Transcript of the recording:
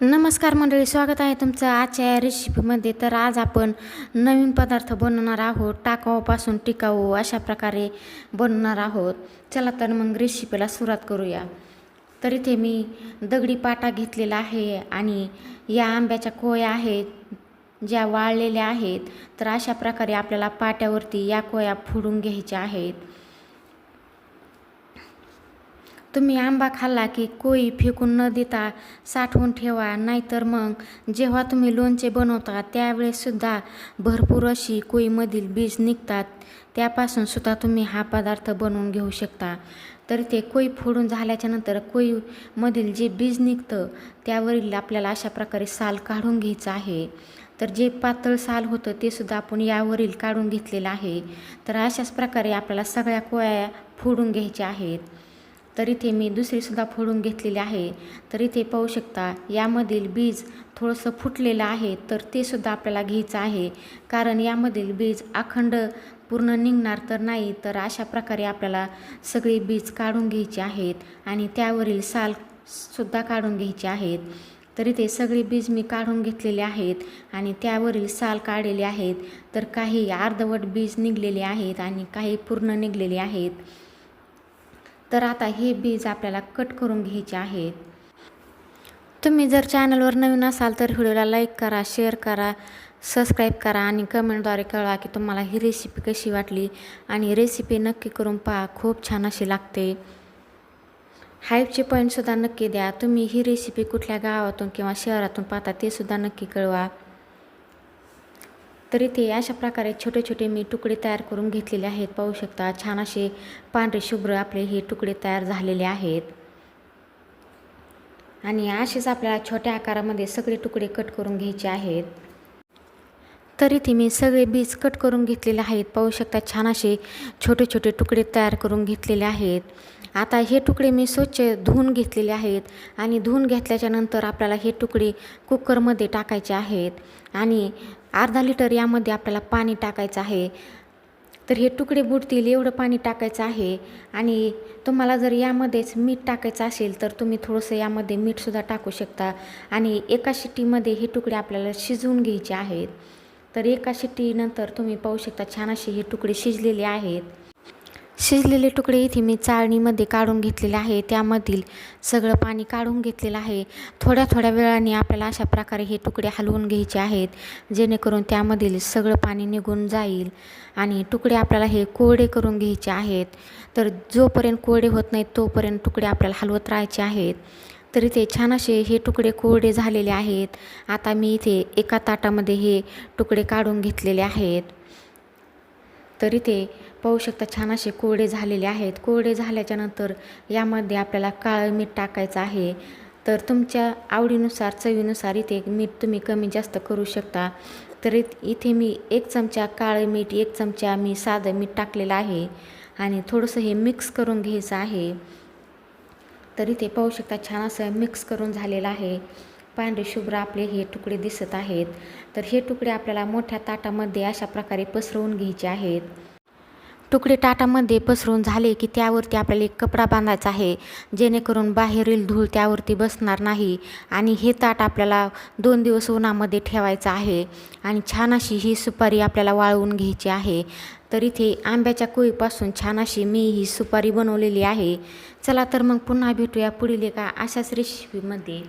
नमस्कार मंडळी, स्वागत आहे तुमचं आजच्या या रेसिपीमध्ये. तर आज आपण नवीन पदार्थ बनवणार आहोत. टाकाऊपासून टिकाऊ अशा प्रकारे बनवणार आहोत. चला तर मग रेसिपीला सुरुवात करूया. तर इथे मी दगडी पाटा घेतलेला आहे आणि या आंब्याच्या कोया आहेत ज्या वाळलेल्या आहेत. तर अशा प्रकारे आपल्याला पाट्यावरती या कोया फोडून घ्यायच्या आहेत. तुम्ही आंबा खाल्ला की कोई फेकून न देता साठवून ठेवा, नाहीतर मग जेव्हा तुम्ही लोणचे बनवता त्यावेळेससुद्धा भरपूर अशी कोईमधील बीज निघतात. त्यापासून सुद्धा तुम्ही हा पदार्थ बनवून घेऊ शकता. तर ते कोई फोडून झाल्याच्यानंतर कोईमधील जे बीज निघतं त्यावरील आपल्याला अशा प्रकारे साल काढून घ्यायचं आहे. तर जे पातळ साल होतं ते सुद्धा आपण यावरील काढून घेतलेलं आहे. तर अशाच प्रकारे आपल्याला सगळ्या कोया फोडून घ्यायच्या आहेत. तर इथे मी दुसरीसुद्धा फोडून घेतलेली आहे. तर इथे पाहू शकता यामधील बीज थोडंसं फुटलेलं आहे. तर ते सुद्धा आपल्याला घ्यायचं आहे, कारण यामधील बीज अखंड पूर्ण निघणार तर नाही. तर अशा प्रकारे आपल्याला सगळी बीज काढून घ्यायची आहेत आणि त्यावरील सालसुद्धा काढून घ्यायचे आहेत. तर इथे सगळी बीज मी काढून घेतलेले आहेत आणि त्यावरील साल काढलेले आहेत. तर काही अर्धवट बीज निघलेले आहेत आणि काही पूर्ण निघलेले आहेत. तर आता हे बीज आपल्याला कट करून घ्यायचे आहेत. तुम्ही जर चॅनलवर नवीन असाल तर व्हिडिओला लाईक करा, शेअर करा, सबस्क्राईब करा आणि कमेंटद्वारे कळवा की तुम्हाला ही रेसिपी कशी वाटली. आणि रेसिपी नक्की करून पहा, खूप छान अशी लागते. हाईपचे पॉईंटसुद्धा नक्की द्या. तुम्ही ही रेसिपी कुठल्या गावातून किंवा शहरातून पाहता ते सुद्धा नक्की कळवा. तर इथे अशा प्रकारे छोटे छोटे मी तुकडे तयार करून घेतलेले आहेत. पाहू शकता छान असे पांढरे शुभ्र आपले हे तुकडे तयार झालेले आहेत. आणि असेच आपल्याला छोट्या आकारामध्ये सगळे तुकडे कट करून घ्यायचे आहेत. तर इथे मी सगळे बीज कट करून घेतलेले आहेत. पाहू शकता छान असे छोटे छोटे तुकडे तयार करून घेतलेले आहेत. आता हे तुकडे मी स्वच्छ धुवून घेतलेले आहेत आणि धुवून घेतल्याच्या नंतर आपल्याला हे तुकडे कुकरमध्ये टाकायचे आहेत आणि अर्धा लिटर यामध्ये आपल्याला पाणी टाकायचं आहे. तर हे तुकडे बुडतील एवढं पाणी टाकायचं आहे. आणि तुम्हाला जर यामध्येच मीठ टाकायचं असेल तर तुम्ही थोडंसं यामध्ये मीठसुद्धा टाकू शकता. आणि एका शिट्टीमध्ये हे तुकडे आपल्याला शिजवून घ्यायचे आहेत. तर एका शिट्टीनंतर तुम्ही पाहू शकता छान असे हे तुकडे शिजलेले आहेत. शिजलेले तुकडे इथे मी चाळणीमध्ये काढून घेतलेले आहे. त्यामधील सगळं पाणी काढून घेतलेलं आहे. थोड्या थोड्या वेळाने आपल्याला अशा प्रकारे हे तुकडे हलवून घ्यायचे आहेत, जेणेकरून त्यामधील सगळं पाणी निघून जाईल. आणि तुकडे आपल्याला हे कोरडे करून घ्यायचे आहेत. तर जोपर्यंत कोरडे होत नाहीत तोपर्यंत तुकडे आपल्याला हलवत राहायचे आहेत. तर इथे छान असे हे तुकडे कोरडे झालेले आहेत. आता मी इथे एका ताटामध्ये हे तुकडे काढून घेतलेले आहेत. तर इथे पाहू शकता छान असे कोरडे झालेले आहेत. कोरडे झाल्याच्यानंतर यामध्ये आपल्याला काळं मीठ टाकायचं आहे. तर तुमच्या आवडीनुसार चवीनुसार इथे मीठ तुम्ही कमी जास्त करू शकता. तर इथे मी 1 चमचा काळं मीठ, 1 चमचा मी साधं मीठ टाकलेलं आहे आणि थोडंसं हे मिक्स करून घ्यायचं आहे. तर इथे पाहू शकता छान असं मिक्स करून झालेलं आहे. पांढरे शुभ्र आपले हे तुकडे दिसत आहेत. तर हे तुकडे आपल्याला मोठ्या ताटामध्ये अशा प्रकारे पसरवून घ्यायचे आहेत. तुकडे ताटामध्ये पसरून झाले की त्यावरती आपल्याला एक कपडा बांधायचा आहे, जेणेकरून बाहेरील धूळ त्यावरती बसणार नाही. आणि हे ताट आपल्याला 2 दिवस उन्हामध्ये ठेवायचं आहे. आणि छान अशी ही सुपारी आपल्याला वाळवून घ्यायची आहे. तर इथे आंब्याच्या कोईपासून छान अशी मी ही सुपारी बनवलेली आहे. चला तर मग पुन्हा भेटूया पुढील एका अशाच रेसिपीमध्ये.